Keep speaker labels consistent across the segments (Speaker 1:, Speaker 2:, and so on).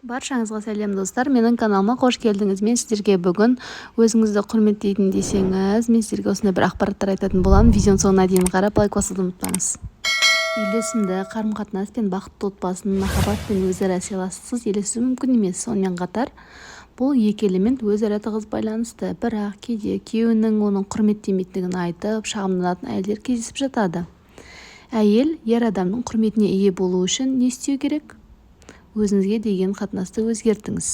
Speaker 1: Баршаңызға сәлем достар, менің каналыма қош келдіңіз. Мен сіздерге бүгін өзіңізді құрметтейтін десеңіз, мен сіздерге осындай бір ақпараттар айтатын боламын. Видеоның соңына дейін қарап лайк басуды ұмытпаңыз. Үйлесімді қарым-қатынас пен бақытты отбасының махаббат пен өзара сыйластықсыз елесу мүмкін емес. Сонымен қатар бұл екі элемент өзара тығыз байланысты. Бірақ кейде күйеуінің оның құрметтемейтіндігін айтып шағымданатын әйелдер кездесіп жатады. Әйел ер адамның құрметіне ие болу үшін не істеу керек? Өзіңізге деген қатынасты өзгертіңіз.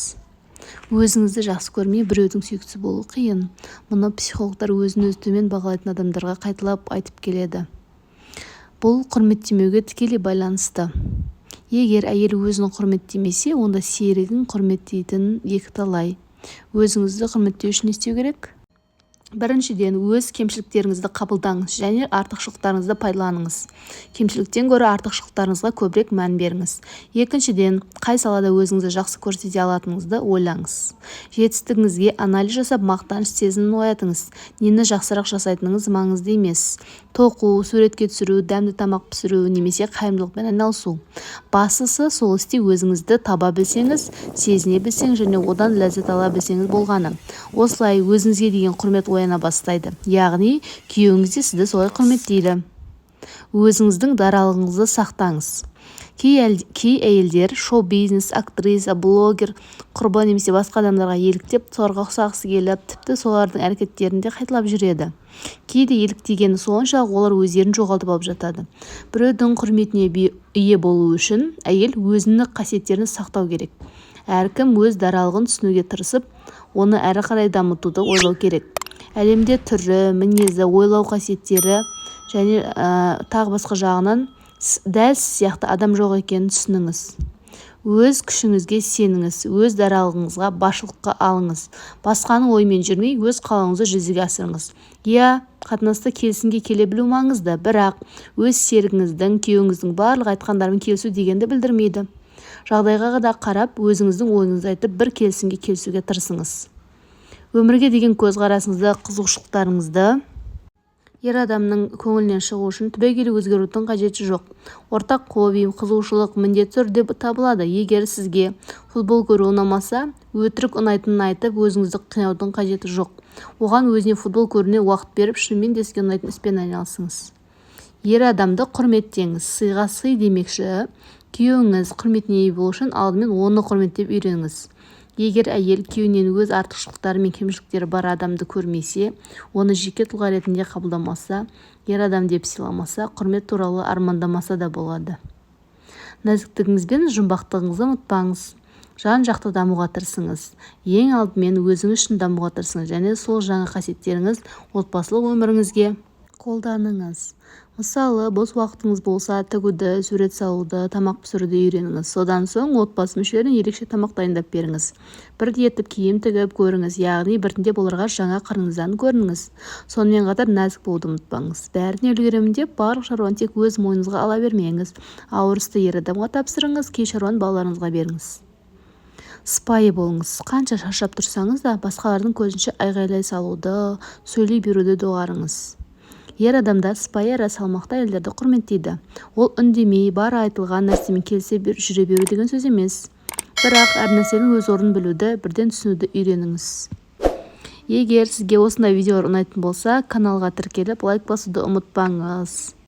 Speaker 1: Өзіңізді жақсы көрмей біреудің сүйіктісі болу қиын. Мұны психологтар өзін-өзі төмен бағалайтын адамдарға қайталап айтып келеді. Бұл құрметтемеуге тікелей байланысты. Егер әйел өзін құрметтемесе, онда серігін құрметтейтін екіталай. Өзіңізді құрметтеу үшін не істеу керек? Біріншіден, өз кемшіліктеріңізді қабылдаңыз және артықшылықтарыңызды пайдаланыңыз. Кемшіліктен гөрі артықшылықтарыңызға көбірек мән беріңіз. Екіншіден, қай салада өзіңізді жақсы көрсете алатыныңызды ойлаңыз. Жетістігіңізге анализ жасап, мақтаныш сезімін оятыңыз. Нені жақсырақ жасайтыныңыз маңызды емес. Тоқу, суретке түсіру, дәмді тамақ пісіру немесе қайырымдылықпен айналысу. Бастысы сол істе өзіңізді таба білсеңіз, сезіне білсеңіз және одан ләззат ала білсеңіз болғаны. Осылай өзіңізге деген құрмет ояна бастайды. Яғни күйеуіңіз де сізді солай құрметтейді. Өзіңіздің даралығыңызды сақтаңыз. Кей әйелдер шоу-бизнес, актриса, блогер, құрбы немесе басқа адамдарға еліктеп, соларға ұқсағысы келіп, тіпті солардың әрекеттерінде қайталап жүреді. Кейде еліктегені соншалық олар өздерін жоғалтып алып жатады. Біреудің құрметіне ие болу үшін әйел өзінің қасиеттерін сақтау керек. Әркім өз даралығын түсінуге тырысып, оны әрі қарай дамытуды ойлау керек. Әлемде түрі, мінезі, ойлау қасиеттері және тағы басқа жағынан дәл сияқты адам жоқ екенін түсініңіз. Өз күшіңізге сеніңіз, өз даралығыңызға басшылыққа алыңыз. Басқаның ойымен жүрмей, өз қалауыңызды жүзеге асырыңыз. Қатынаста келісімге келе білу маңызды, бірақ өз серігіңіздің, күйеуіңіздің барлық айтқандарымен келісу дегенді білдірмейді. Жағдайға да қарап, өзіңіздің ойыңызды айтып, бір келісімге келісуге тырысыңыз. Өмірге деген көзқарасыңызды, қызығушылықтарыңызды ер адамның көңілінен шығу үшін түбегейлі өзгерудің қажеті жоқ. Ортақ хобби, қызығушылық міндетті түрде табылады. Егер сізге футбол көру ұнамаса, өтірік ұнайтынын айтып, өзіңізді қинаудың қажеті жоқ. Оған өзіне футбол көруіне уақыт беріп, шынымен де сізге ұнайтын іспен айналысыңыз. Ер адамды құрметтеңіз. Сыйға сый демекші, күйеуіңіз құрметіне ие болу үшін алдымен оны құрметтеп үйреніңіз. Егер әйел күйеуінен өз артықшылықтары мен кемшіліктері бар адамды көрмесе, оны жеке тұлға ретінде қабылдамаса, ер адам деп сыйламаса, құрмет туралы армандамаса да болады. Нәзіктігіңіз бен жұмбақтығыңызды ұмытпаңыз. Жан-жақты дамуға тырысыңыз. Ең алдымен өзіңіз үшін дамуға тырысыңыз және сол жаңа қасиеттеріңіз отбасылық өміріңізге қолданыңыз. Мысалы, бос уақытыңыз болса, тігуді, сурет салуды, тамақ пісіруді үйреніңіз. Содан соң отбасы мүшелеріне ерекше тамақ дайындап беріңіз. Бірге етіп киім тігіп көріңіз, яғни біртіндеп оларға жаңа қырыңыздан көріңіз. Сонымен қатар нәзік болуды ұмытпаңыз. Бәріне үлгеремін деп барлық шаруаны тек өз мойныңызға ала бермеңіз. Ауыр істі ер адамға тапсырыңыз, кей шаруаны балаларыңызға беріңіз. Сыпайы болыңыз. Қанша шаршап тұрсаңыз да, басқалардың көзінше айғайлай салуды, сөйлей беруді доғарыңыз. Ер адамдар сыпайы әрі салмақты әйелдерді құрметтейді. Ол үндемей, бар айтылған нәрсемен келісе жүре беру деген сөз емес. Бірақ әр нәрсенің өз орнын білуді, бірден түсінуді үйреніңіз. Егер сізге осындай видеолар ұнайтын болса, каналға тіркеліп, лайк басуды ұмытпаңыз.